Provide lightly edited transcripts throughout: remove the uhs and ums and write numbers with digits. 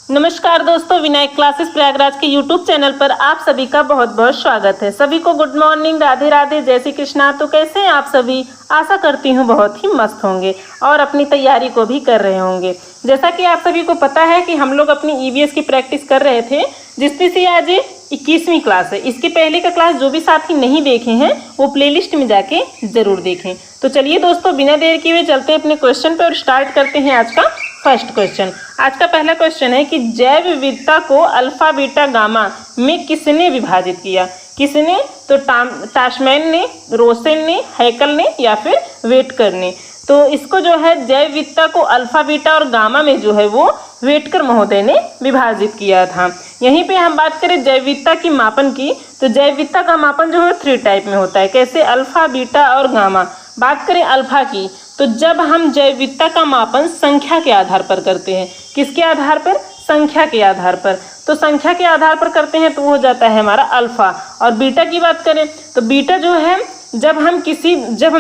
नमस्कार दोस्तों, विनायक क्लासेस प्रयागराज के यूट्यूब चैनल पर आप सभी का बहुत बहुत स्वागत है। सभी को गुड मॉर्निंग, राधे राधे, जय श्री कृष्णा। तो कैसे हैं आप सभी? आशा करती हूँ बहुत ही मस्त होंगे और अपनी तैयारी को भी कर रहे होंगे। जैसा कि आप सभी को पता है कि हम लोग अपनी ईवीएस की प्रैक्टिस कर रहे थे, जिसमें से आज 21वीं क्लास है। इसके पहले का क्लास जो भी साथी नहीं देखे हैं वो प्लेलिस्ट में जाके जरूर देखें। तो चलिए दोस्तों, बिना देर किए चलते हैं अपने क्वेश्चन पे और स्टार्ट करते हैं आज का फर्स्ट क्वेश्चन। आज का पहला क्वेश्चन है कि जैव विविधता को अल्फा बीटा गामा में किसने विभाजित किया? किसने? तो टाशमैन ने, रोसेन ने, हैकल ने या फिर वेटकर ने। तो इसको जो है जैव विविधता को अल्फा बीटा और गामा में जो है वो वेटकर महोदय ने विभाजित किया था। यहीं पे हम बात करें जैव विविधता की मापन की, तो जैव विविधता का मापन जो है 3 टाइप में होता है। कैसे? अल्फा, बीटा और गामा। बात करें अल्फा की, तो जब हम जैव विविधता का मापन संख्या के आधार पर करते हैं। किसके आधार पर? संख्या के आधार पर। तो संख्या के आधार पर करते हैं तो वो हो जाता है हमारा अल्फा। और बीटा की बात करें तो बीटा जो है जब हम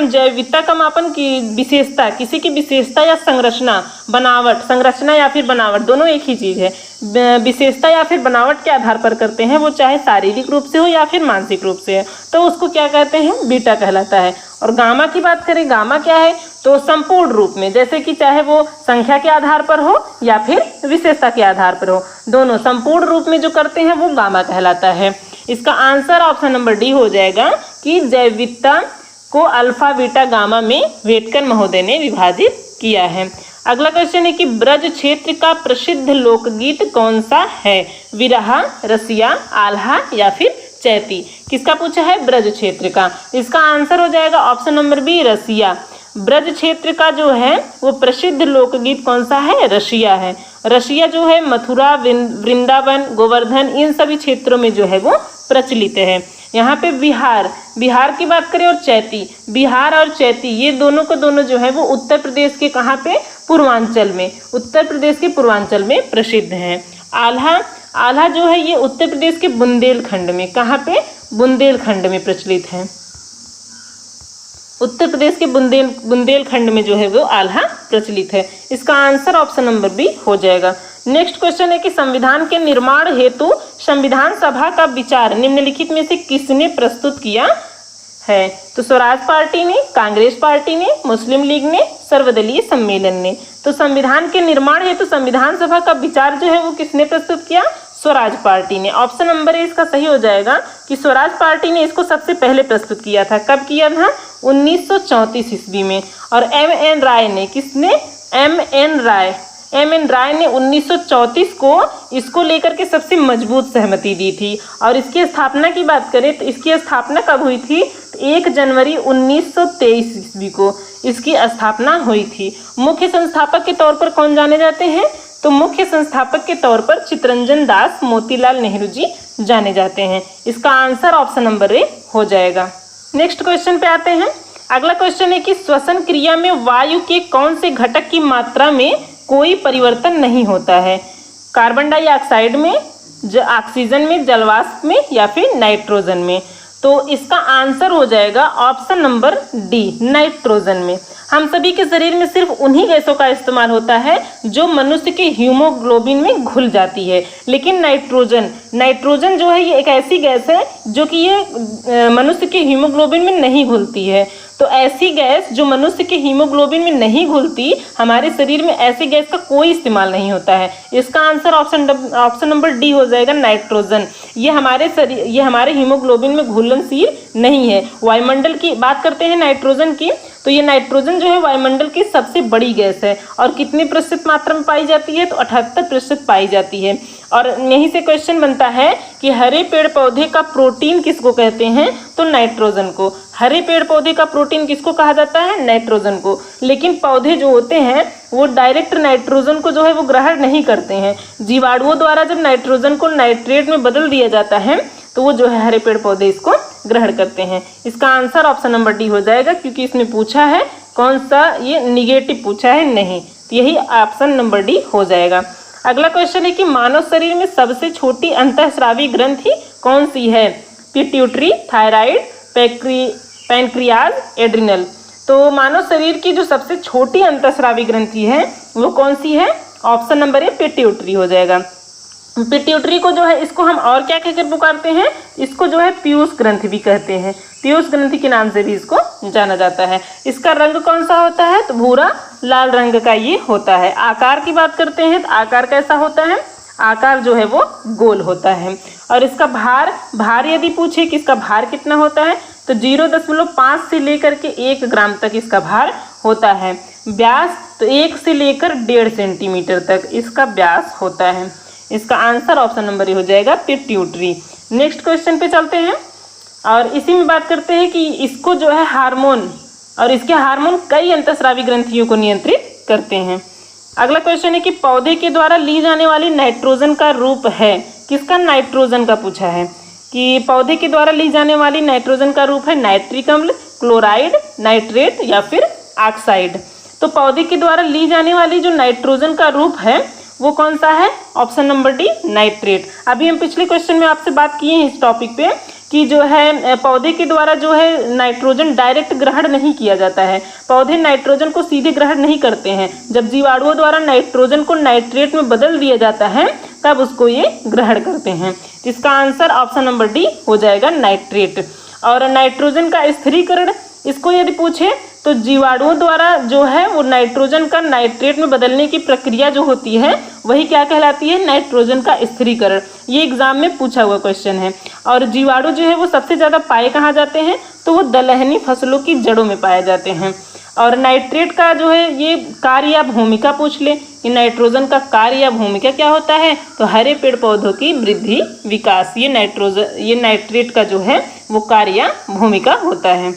जैव विविधता का मापन की विशेषता, किसी की विशेषता या संरचना, बनावट, संरचना या फिर बनावट दोनों एक ही चीज़ है, विशेषता या फिर बनावट के आधार पर करते हैं, वो चाहे शारीरिक रूप से हो या फिर मानसिक रूप से है, तो उसको क्या कहते हैं? बीटा कहलाता है। और गामा की बात करें, गामा क्या है? तो संपूर्ण रूप में, जैसे कि चाहे वो संख्या के आधार पर हो या फिर विशेषता के आधार पर हो, दोनों संपूर्ण रूप में जो करते हैं वो गामा कहलाता है। इसका आंसर ऑप्शन नंबर डी हो जाएगा कि जैव विविधता को अल्फा बीटा गामा में वेटकर महोदय ने विभाजित किया है। अगला क्वेश्चन है कि ब्रज क्षेत्र का प्रसिद्ध लोकगीत कौन सा है? विरहा, रसिया, आल्हा या फिर चैती? किसका पूछा है? ब्रज क्षेत्र का। इसका आंसर हो जाएगा ऑप्शन नंबर बी, रसिया। ब्रज क्षेत्र का जो है वो प्रसिद्ध लोकगीत कौन सा है? रसिया है। रसिया जो है मथुरा, वृंदावन, गोवर्धन, इन सभी क्षेत्रों में जो है वो प्रचलित है। यहाँ पे बिहार की बात करें और चैती, बिहार और चैती ये दोनों को दोनों जो है वो उत्तर प्रदेश के कहाँ पे? पूर्वांचल में, उत्तर प्रदेश के पूर्वांचल में प्रसिद्ध हैं। आल्हा जो है ये उत्तर प्रदेश के बुंदेलखंड में, कहाँ पे? बुंदेलखंड में प्रचलित है। उत्तर प्रदेश के बुंदेलखंड में जो है वो आल्हा प्रचलित है। इसका आंसर ऑप्शन नंबर बी हो जाएगा। नेक्स्ट क्वेश्चन है कि संविधान के निर्माण हेतु संविधान सभा का विचार निम्नलिखित में से किसने प्रस्तुत किया है? तो स्वराज पार्टी ने, कांग्रेस पार्टी ने, मुस्लिम लीग ने, सर्वदलीय सम्मेलन ने। तो संविधान के निर्माण हेतु संविधान सभा का विचार जो है वो किसने प्रस्तुत किया? स्वराज पार्टी ने। ऑप्शन नंबर ए इसका सही हो जाएगा कि स्वराज पार्टी ने इसको सबसे पहले प्रस्तुत किया था। कब किया था? 1934 ईस्वी में। और एम एन राय ने, किसने? एम एन राय ने 1934 को इसको लेकर के सबसे मजबूत सहमति दी थी। और इसकी स्थापना की बात करें तो इसकी स्थापना कब हुई थी? 1 जनवरी 1923 ईस्वी को इसकी स्थापना हुई थी। मुख्य संस्थापक के तौर पर कौन जाने जाते हैं? तो मुख्य संस्थापक के तौर पर चित्तरंजन दास मोतीलाल नेहरू जी जाने जाते हैं। इसका आंसर ऑप्शन नंबर ए हो जाएगा। नेक्स्ट क्वेश्चन पे आते हैं। अगला क्वेश्चन है कि श्वसन क्रिया में वायु के कौन से घटक की मात्रा में कोई परिवर्तन नहीं होता है? कार्बन डाइऑक्साइड में, ऑक्सीजन में, जलवाष्प में या फिर नाइट्रोजन में? तो इसका आंसर हो जाएगा ऑप्शन नंबर डी, नाइट्रोजन में। हम सभी के शरीर में सिर्फ उन्हीं गैसों का इस्तेमाल होता है जो मनुष्य के हीमोग्लोबिन में घुल जाती है। लेकिन नाइट्रोजन जो है ये एक ऐसी गैस है जो कि ये मनुष्य के हीमोग्लोबिन में नहीं घुलती है। तो ऐसी गैस जो मनुष्य के हीमोग्लोबिन में नहीं घुलती, हमारे शरीर में ऐसी गैस का कोई इस्तेमाल नहीं होता है। इसका आंसर ऑप्शन नंबर डी हो जाएगा, नाइट्रोजन। ये हमारे हीमोग्लोबिन में घुलनशील नहीं है। वायुमंडल की बात करते हैं नाइट्रोजन की, तो ये नाइट्रोजन जो है वायुमंडल की सबसे बड़ी गैस है। और कितने प्रतिशत मात्रा में पाई जाती है? तो 78% पाई जाती है। और यहीं से क्वेश्चन बनता है कि हरे पेड़ पौधे का प्रोटीन किसको कहते हैं? तो नाइट्रोजन को। हरे पेड़ पौधे का प्रोटीन किसको कहा जाता है? नाइट्रोजन को। लेकिन पौधे जो होते हैं वो डायरेक्ट नाइट्रोजन को जो है वो ग्रहण नहीं करते हैं। जीवाणुओं द्वारा जब नाइट्रोजन को नाइट्रेट में बदल दिया जाता है तो वो जो है हरे पेड़ पौधे इसको ग्रहण करते हैं। इसका आंसर ऑप्शन नंबर डी हो जाएगा, क्योंकि इसमें पूछा है कौन सा, ये निगेटिव पूछा है, नहीं, तो यही ऑप्शन नंबर डी हो जाएगा। अगला क्वेश्चन है कि मानव शरीर में सबसे छोटी अंतःस्रावी ग्रंथि कौन सी है? Pituitary, thyroid, pancreas, adrenal. तो मानव शरीर की जो सबसे छोटी अंतःस्रावी ग्रंथि है वो कौन सी है? ऑप्शन नंबर ए पिट्यूटरी हो जाएगा। पिट्यूटरी को जो है इसको हम और क्या कहकर पुकारते हैं, इसको जो है पीयूष ग्रंथि भी कहते हैं, पीयूष ग्रंथि के नाम से भी इसको जाना जाता है। इसका रंग कौन सा होता है, तो भूरा लाल रंग का ये होता है। आकार की बात करते हैं तो आकार कैसा होता है, आकार जो है वो गोल होता है। और इसका भार यदि पूछे कि इसका भार कितना होता है, तो 0.5 से लेकर के 1 ग्राम तक इसका भार होता है। व्यास तो 1 से लेकर 1.5 सेंटीमीटर तक इसका व्यास होता है। इसका आंसर ऑप्शन नंबर ए हो जाएगा पिट्यूटरी। नेक्स्ट क्वेश्चन पे चलते हैं और इसी में बात करते हैं कि इसको जो है हार्मोन और इसके हार्मोन कई अंतःस्रावी ग्रंथियों को नियंत्रित करते हैं। अगला क्वेश्चन है कि पौधे के द्वारा ली जाने वाली नाइट्रोजन का रूप है, किसका, नाइट्रोजन का पूछा है कि पौधे के द्वारा ली जाने वाली नाइट्रोजन का रूप है नाइट्रिक अम्ल, क्लोराइड, नाइट्रेट या फिर ऑक्साइड। तो पौधे के द्वारा ली जाने वाली जो नाइट्रोजन का रूप है वो कौन सा है, ऑप्शन नंबर डी, नाइट्रेट। अभी हम पिछले क्वेश्चन में आपसे बात किए हैं इस टॉपिक पे कि जो है पौधे के द्वारा जो है नाइट्रोजन डायरेक्ट ग्रहण नहीं किया जाता है, पौधे नाइट्रोजन को सीधे ग्रहण नहीं करते हैं। जब जीवाणुओं द्वारा नाइट्रोजन को नाइट्रेट में बदल दिया जाता है तब उसको ये ग्रहण करते हैं। इसका आंसर ऑप्शन नंबर डी हो जाएगा, नाइट्रेट। और नाइट्रोजन का स्थिरीकरण, इसको यदि पूछे तो जीवाणुओं द्वारा जो है वो नाइट्रोजन का नाइट्रेट में बदलने की प्रक्रिया जो होती है वही क्या कहलाती है, नाइट्रोजन का स्थिरीकरण। ये एग्जाम में पूछा हुआ क्वेश्चन है। और जीवाणु जो है वो सबसे ज़्यादा पाए कहाँ जाते हैं, तो वो दलहनी फसलों की जड़ों में पाए जाते हैं। और नाइट्रेट का जो है ये कार्य या भूमिका पूछ ले कि नाइट्रोजन का कार्य या भूमिका क्या होता है, तो हरे पेड़ पौधों की वृद्धि विकास, ये नाइट्रेट का जो है वो कार्य या भूमिका होता है।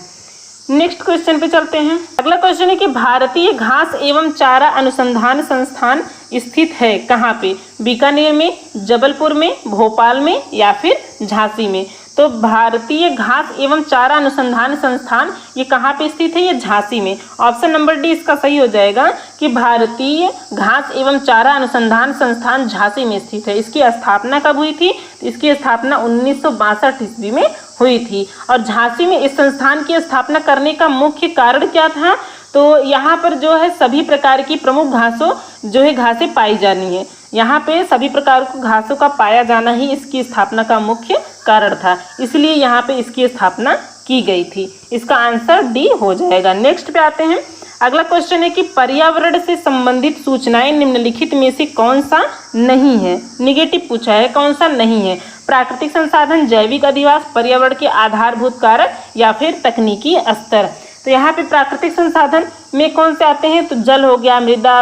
नेक्स्ट क्वेश्चन पे चलते हैं। अगला क्वेश्चन है कि भारतीय घास एवं चारा अनुसंधान संस्थान स्थित है कहाँ पे, बीकानेर में, जबलपुर में, भोपाल में या फिर झांसी में। तो भारतीय घास एवं चारा अनुसंधान संस्थान ये कहाँ पे स्थित है, ये झांसी में। ऑप्शन नंबर डी इसका सही हो जाएगा कि भारतीय घास एवं चारा अनुसंधान संस्थान झांसी में स्थित है। इसकी स्थापना कब हुई थी, इसकी स्थापना 1962 ईस्वी में हुई थी। और झांसी में इस संस्थान की स्थापना करने का मुख्य कारण क्या था, तो यहाँ पर जो है सभी प्रकार की प्रमुख घासें पाई जानी है। यहाँ पे सभी प्रकार की घासों का पाया जाना ही इसकी स्थापना का मुख्य कारण था, इसलिए यहाँ पे इसकी स्थापना की गई थी। इसका आंसर डी हो जाएगा। नेक्स्ट पे आते हैं। अगला क्वेश्चन है कि पर्यावरण से संबंधित सूचनाएं निम्नलिखित में से कौन सा नहीं है, निगेटिव पूछा है, कौन सा नहीं है। प्राकृतिक संसाधन, जैविक अधिवास, पर्यावरण के आधारभूत कारक या फिर तकनीकी स्तर। तो यहाँ पे प्राकृतिक संसाधन में कौन से आते हैं, तो जल हो गया, मृदा,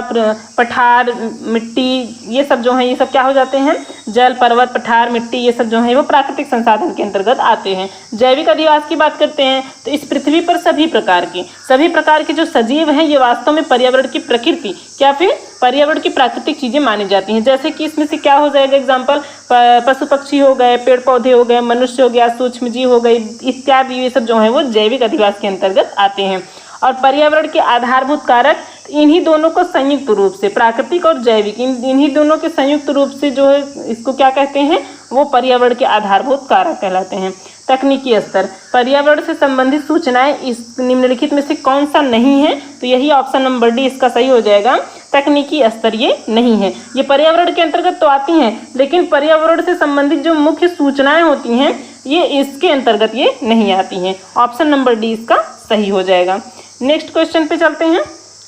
पठार, मिट्टी, ये सब जो हैं ये सब क्या हो जाते हैं, जल, पर्वत, पठार, मिट्टी, ये सब जो है वो प्राकृतिक संसाधन के अंतर्गत आते हैं। जैविक अधिवास की बात करते हैं तो इस पृथ्वी पर सभी प्रकार के जो सजीव हैं ये वास्तव में पर्यावरण की प्रकृति या फिर पर्यावरण की प्राकृतिक चीजें मानी जाती हैं। जैसे कि इसमें से क्या हो जाएगा एग्जाम्पल, पशु पक्षी हो गए, पेड़ पौधे हो गए, मनुष्य हो गया, सूक्ष्म जीव हो गए इत्यादि, ये सब जो है वो जैविक अधिवास के अंतर्गत आते हैं। और पर्यावरण के आधारभूत कारक, इन्हीं दोनों को संयुक्त रूप से, प्राकृतिक और जैविक, इन्हीं दोनों के संयुक्त रूप से जो है इसको क्या कहते हैं, वो पर्यावरण के आधारभूत कारक कहलाते हैं। तकनीकी स्तर, पर्यावरण से संबंधित सूचनाएं इस निम्नलिखित में से कौन सा नहीं है, तो यही ऑप्शन नंबर डी इसका सही हो जाएगा। तकनीकी स्तर ये नहीं है, ये पर्यावरण के अंतर्गत तो आती हैं लेकिन पर्यावरण से संबंधित जो मुख्य सूचनाएं होती हैं ये इसके अंतर्गत ये नहीं आती हैं। ऑप्शन नंबर डी इसका सही हो जाएगा। नेक्स्ट क्वेश्चन पे चलते हैं।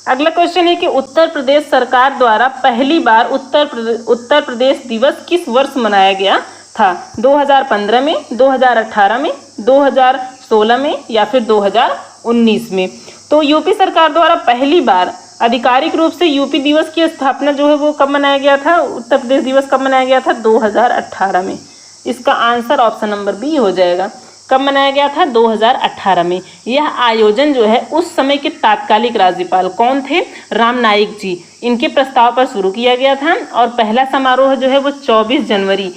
अगला क्वेश्चन है कि उत्तर प्रदेश सरकार द्वारा पहली बार उत्तर प्रदेश दिवस किस वर्ष मनाया गया था, 2015 में, 2018 में, 2016 में या फिर 2019 में। तो यूपी सरकार द्वारा पहली बार आधिकारिक रूप से यूपी दिवस की स्थापना जो है वो कब मनाया गया था, उत्तर प्रदेश दिवस कब मनाया गया था, 2018 में। इसका आंसर ऑप्शन नंबर बी हो जाएगा। कब मनाया गया था, 2018 में। यह आयोजन जो है उस समय के तात्कालिक राज्यपाल कौन थे, राम नाईक जी, इनके प्रस्ताव पर शुरू किया गया था। और पहला समारोह जो है वो 24 जनवरी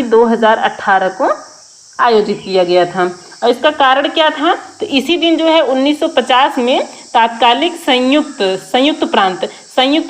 2018 को आयोजित किया गया था। और इसका कारण क्या था, तो इसी दिन जो है 1950 में तात्कालिक संयुक्त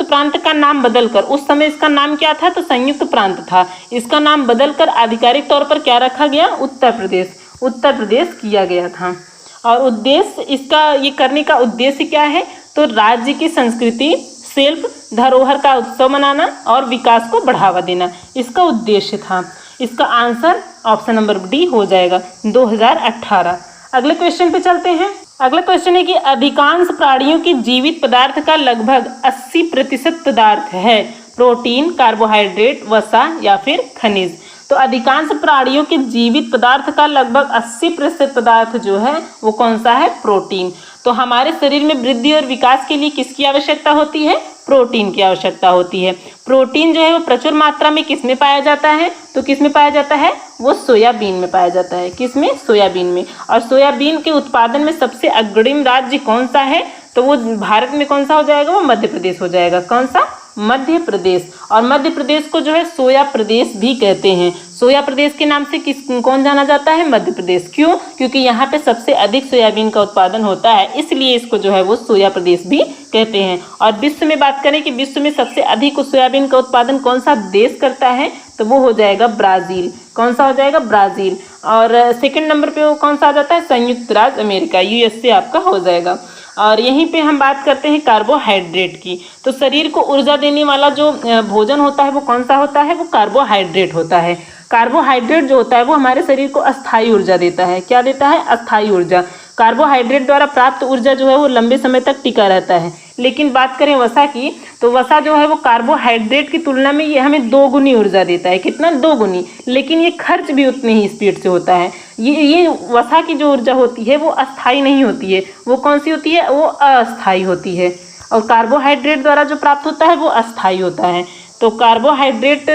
प्रांत का नाम बदलकर, उस समय इसका नाम क्या था, तो संयुक्त प्रांत था, इसका नाम बदलकर आधिकारिक तौर पर क्या रखा गया, उत्तर प्रदेश किया गया था। और उद्देश्य इसका ये करने का उद्देश्य क्या है, तो राज्य की संस्कृति, सेल्फ धरोहर का उत्सव मनाना और विकास को बढ़ावा देना इसका उद्देश्य था। इसका आंसर ऑप्शन नंबर डी हो जाएगा 2018। अगले क्वेश्चन पे चलते हैं। अगला क्वेश्चन है कि अधिकांश प्राणियों की जीवित पदार्थ का लगभग 80% पदार्थ है प्रोटीन, कार्बोहाइड्रेट, वसा या फिर खनिज। तो अधिकांश प्राणियों के जीवित पदार्थ का लगभग 80% पदार्थ जो है वो कौन सा है? प्रोटीन। तो हमारे शरीर में वृद्धि और विकास के लिए किसकी आवश्यकता होती है? प्रोटीन की आवश्यकता होती है। प्रोटीन जो है वो प्रचुर मात्रा में किस में पाया जाता है? तो किस में पाया जाता है? वो सोयाबीन में पाया जाता है। किस में? सोयाबीन में। और सोयाबीन के उत्पादन में सबसे अग्रणी राज्य कौन सा है? तो वो भारत में कौन सा हो जाएगा? वो मध्य प्रदेश हो जाएगा। कौन सा? मध्य प्रदेश। और मध्य प्रदेश को जो है सोया प्रदेश भी कहते हैं। सोया प्रदेश के नाम से कौन जाना जाता है? मध्य प्रदेश। क्यों? क्योंकि यहाँ पे सबसे अधिक सोयाबीन का उत्पादन होता है, इसलिए इसको जो है वो सोया प्रदेश भी कहते हैं। और विश्व में बात करें कि विश्व में सबसे अधिक सोयाबीन का उत्पादन कौन सा देश करता है? तो वो हो जाएगा ब्राज़ील। कौन सा हो जाएगा? ब्राज़ील। और सेकंड नंबर पे वो कौन सा आ जाता है? संयुक्त राज्य अमेरिका, यूएसए आपका हो जाएगा। और यहीं पे हम बात करते हैं कार्बोहाइड्रेट की। तो शरीर को ऊर्जा देने वाला जो भोजन होता है वो कौन सा होता है? वो कार्बोहाइड्रेट होता है। कार्बोहाइड्रेट जो होता है वो हमारे शरीर को अस्थायी ऊर्जा देता है। क्या देता है? अस्थायी ऊर्जा। कार्बोहाइड्रेट द्वारा प्राप्त ऊर्जा जो है वो लंबे समय तक टिका रहता है। लेकिन बात करें वसा की, तो वसा जो है वो कार्बोहाइड्रेट की तुलना में ये हमें 2 गुनी ऊर्जा देता है। कितना? 2 गुनी। लेकिन ये खर्च भी उतनी ही स्पीड से होता है। ये वसा की जो ऊर्जा होती है वो अस्थायी नहीं होती है। वो कौन सी होती है? वो अस्थायी होती है। और कार्बोहाइड्रेट द्वारा जो प्राप्त होता है वो अस्थायी होता है। तो कार्बोहाइड्रेट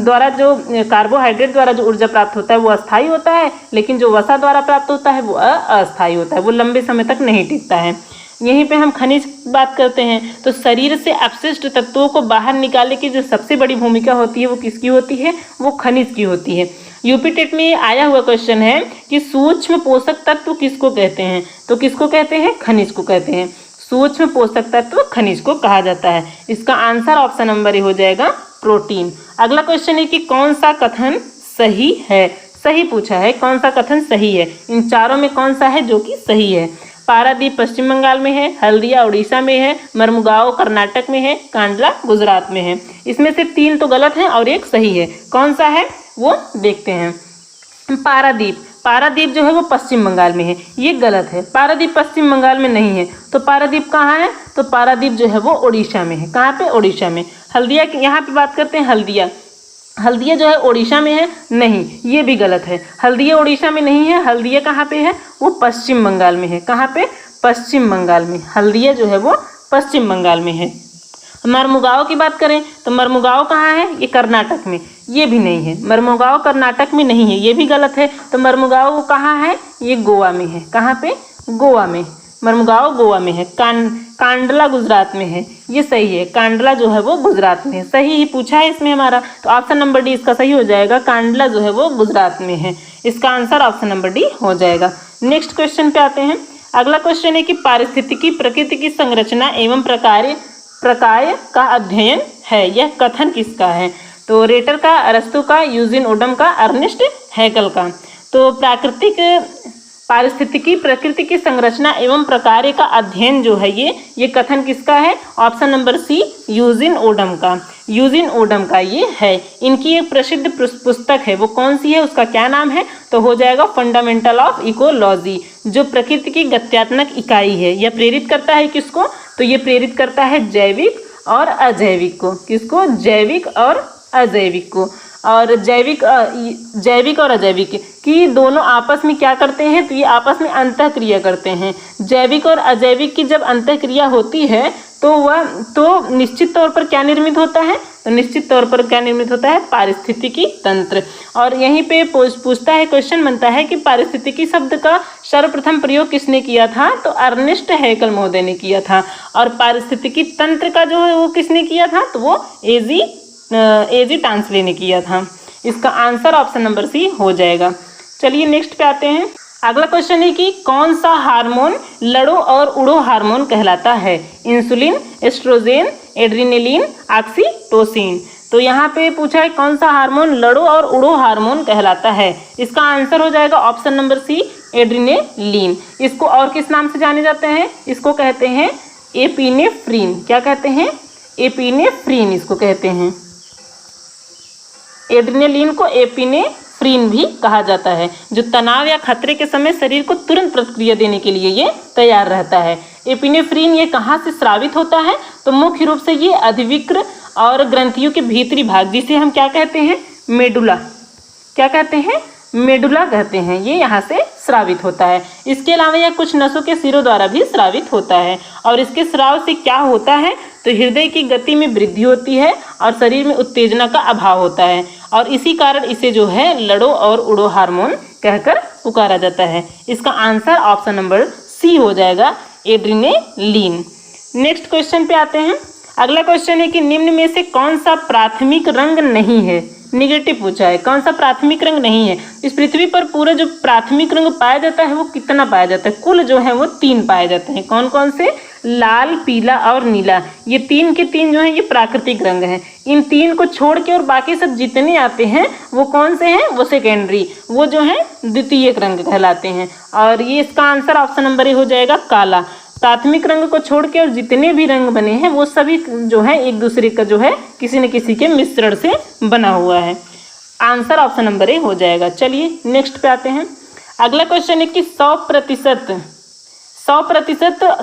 द्वारा जो ऊर्जा प्राप्त होता है वो अस्थायी होता है, लेकिन जो वसा द्वारा प्राप्त होता है वो अस्थायी होता है। वो लंबे समय तक नहीं टिकता है। यहीं पे हम खनिज बात करते हैं। तो शरीर से अपशिष्ट तत्वों को बाहर निकालने की जो सबसे बड़ी भूमिका होती है वो किसकी होती है? वो खनिज की होती है। यूपी टेट में आया हुआ क्वेश्चन है कि सूक्ष्म पोषक तत्व किसको कहते हैं? तो किसको कहते हैं? खनिज को कहते हैं। सूक्ष्म पोषक तत्व खनिज को कहा जाता है। इसका आंसर ऑप्शन नंबर ए हो जाएगा प्रोटीन। अगला क्वेश्चन है कि कौन सा कथन सही है? सही पूछा है, कौन सा कथन सही है? इन चारों में कौन सा है जो कि सही है? पारादीप पश्चिम बंगाल में है, हल्दिया उड़ीसा में है, मरमुगाओ कर्नाटक में है, कांडला गुजरात में है। इसमें से 3 तो गलत हैं और 1 सही है। कौन सा है वो देखते हैं। पारादीप जो है वो पश्चिम बंगाल में है, ये गलत है। पारादीप पश्चिम बंगाल में नहीं है। तो पारादीप कहाँ है? तो पारादीप जो है वो उड़ीसा में है। कहाँ पे? उड़ीसा में। हल्दिया की यहाँ पे बात करते हैं। हल्दिया जो है उड़ीसा में है, नहीं, ये भी गलत है। हल्दिया उड़ीसा में नहीं है। हल्दिया कहाँ पे है? वो पश्चिम बंगाल में है। कहाँ पे? पश्चिम बंगाल में। हल्दिया जो है वो पश्चिम बंगाल में है। मरमुगाओ की बात करें तो मरमुगाओ कहाँ है? ये कर्नाटक में, ये भी नहीं है। मरमुगाओ कर्नाटक में नहीं है, ये भी गलत है। तो मरमुगाओ कहाँ है? ये गोवा में है। कहाँ पे? गोवा में। मरमुगाओ गोवा में है। कांडला गुजरात में है, ये सही है। कांडला जो है वो गुजरात में है। सही ही पूछा है इसमें हमारा, तो ऑप्शन नंबर डी इसका सही हो जाएगा। कांडला जो है वो गुजरात में है। इसका आंसर ऑप्शन नंबर डी हो जाएगा। नेक्स्ट क्वेश्चन पे आते हैं। अगला क्वेश्चन है कि पारिस्थितिकी प्रकृति की संरचना एवं प्रकार का अध्ययन है, यह कथन किसका है? तो रेटर का, अरस्तु का, यूजिन ओडम का, अर्नेस्ट हैकल का। तो पारिस्थितिकी प्रकृति की संरचना एवं प्रकार का अध्ययन जो है ये कथन किसका है? Option number C Eugene Odum का। यूजिन ओडम का ये है। इनकी एक प्रसिद्ध पुस्तक है, वो कौन सी है? उसका क्या नाम है? तो हो जाएगा फंडामेंटल ऑफ इकोलॉजी, जो प्रकृति की गत्यात्मक इकाई है। यह प्रेरित करता है किसको? तो ये प्रेरित करता है जैविक और अजैविक को। किसको? जैविक और अजैविक को। और जैविक और अजैविक की दोनों आपस में क्या करते हैं? तो ये आपस में अंतःक्रिया करते हैं। जैविक और अजैविक की जब अंतःक्रिया होती है तो निश्चित तौर पर क्या निर्मित होता है? तो निश्चित तौर पर क्या निर्मित होता है? पारिस्थितिकी तंत्र। और यहीं पे पूछता है, क्वेश्चन बनता है कि पारिस्थितिकी शब्द का सर्वप्रथम प्रयोग किसने किया था? तो अर्नेस्ट हैकल महोदय ने किया था। और पारिस्थितिकी तंत्र का जो है वो किसने किया था? तो वो एजी टांसले ने किया था। इसका आंसर ऑप्शन नंबर सी हो जाएगा। चलिए नेक्स्ट पे आते हैं। अगला क्वेश्चन है कि कौन सा हार्मोन लड़ो और उड़ो हार्मोन कहलाता है? Insulin, oestrogen, adrenaline, oxytocin. तो यहाँ पे पूछा है कौन सा हार्मोन लड़ो और उड़ो हार्मोन कहलाता है? इसका आंसर हो जाएगा ऑप्शन नंबर सी एड्रिनलिन। इसको और किस नाम से जाने जाते हैं? इसको कहते हैं एपिनेफ्रीन। क्या कहते हैं? एपिनेफ्रीन इसको कहते हैं। एड्रेनलिन को एपिनेफ्रीन भी कहा जाता है, जो तनाव या खतरे के समय शरीर को तुरंत प्रतिक्रिया देने के लिए ये तैयार रहता है। एपिनेफ्रीन ये कहाँ से स्रावित होता है, तो मुख्य रूप से ये अधिविक्र और ग्रंथियों के भीतरी भाग, जिसे हम क्या कहते हैं, मेडुला, क्या कहते हैं, मेडुला कहते हैं, ये यहाँ से स्रावित होता है। इसके अलावा यह कुछ नसों के सिरों द्वारा भी स्रावित होता है, और इसके स्राव से क्या होता है, तो हृदय की गति में वृद्धि होती है और शरीर में उत्तेजना का अभाव होता है, और इसी कारण इसे जो है लड़ो और उड़ो हार्मोन कहकर पुकारा जाता है। इसका आंसर ऑप्शन नंबर सी हो जाएगा, एड्रेनलिन। नेक्स्ट क्वेश्चन पे आते हैं। अगला क्वेश्चन है कि निम्न में से कौन सा प्राथमिक रंग नहीं है। निगेटिव पूछा है, कौन सा प्राथमिक रंग नहीं है। इस पृथ्वी पर पूरा जो प्राथमिक रंग पाया जाता है वो कितना पाया जाता है, कुल जो है वो 3 पाए जाते हैं। कौन कौन से, लाल, पीला और नीला, ये 3 के 3 जो है ये प्राकृतिक रंग हैं। इन 3 को छोड़ के और बाकी सब जितने आते हैं वो कौन से हैं, वो सेकेंडरी, वो जो है द्वितीयक रंग कहलाते हैं। और ये इसका आंसर ऑप्शन नंबर ए हो जाएगा, काला। प्राथमिक रंग को छोड़ के और जितने भी रंग बने हैं वो सभी जो है एक दूसरे का जो है किसी न किसी के मिश्रण से बना हुआ है। आंसर ऑप्शन नंबर ए हो जाएगा। चलिए नेक्स्ट पे आते हैं। अगला क्वेश्चन है कि 100%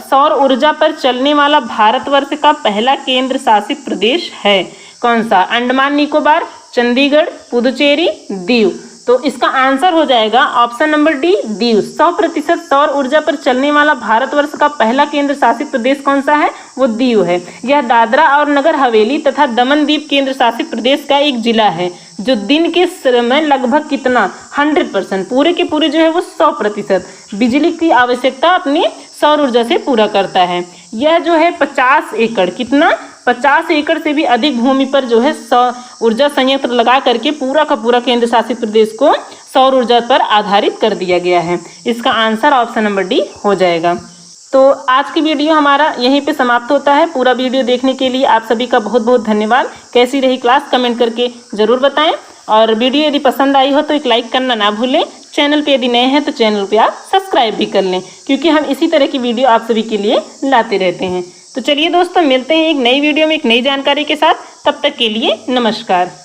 सौर ऊर्जा पर चलने वाला भारतवर्ष का पहला केंद्र शासित प्रदेश है कौन सा। अंडमान निकोबार, चंडीगढ़, पुदुचेरी, दीव। तो इसका आंसर हो जाएगा ऑप्शन नंबर डी, दीव। 100% सौर ऊर्जा पर चलने वाला भारतवर्ष का पहला केंद्र शासित प्रदेश कौन सा है, वो दीव है। यह दादरा और नगर हवेली तथा दमन दीव केंद्र शासित प्रदेश का एक जिला है, जो दिन के समय लगभग कितना 100%, पूरे के पूरे जो है वो 100% बिजली की आवश्यकता अपनी सौर ऊर्जा से पूरा करता है। यह जो है 50 एकड़, कितना, 50 एकड़ से भी अधिक भूमि पर जो है सौर ऊर्जा संयंत्र लगा करके पूरा का पूरा केंद्र शासित प्रदेश को सौर ऊर्जा पर आधारित कर दिया गया है। इसका आंसर ऑप्शन नंबर डी हो जाएगा। तो आज की वीडियो हमारा यहीं पे समाप्त होता है। पूरा वीडियो देखने के लिए आप सभी का बहुत बहुत धन्यवाद। कैसी रही क्लास कमेंट करके ज़रूर बताएं, और वीडियो यदि पसंद आई हो तो एक लाइक करना ना भूलें। चैनल पे यदि नए हैं तो चैनल पे आप सब्सक्राइब भी कर लें, क्योंकि हम इसी तरह की वीडियो आप सभी के लिए लाते रहते हैं। तो चलिए दोस्तों, मिलते हैं एक नई वीडियो में एक नई जानकारी के साथ। तब तक के लिए नमस्कार।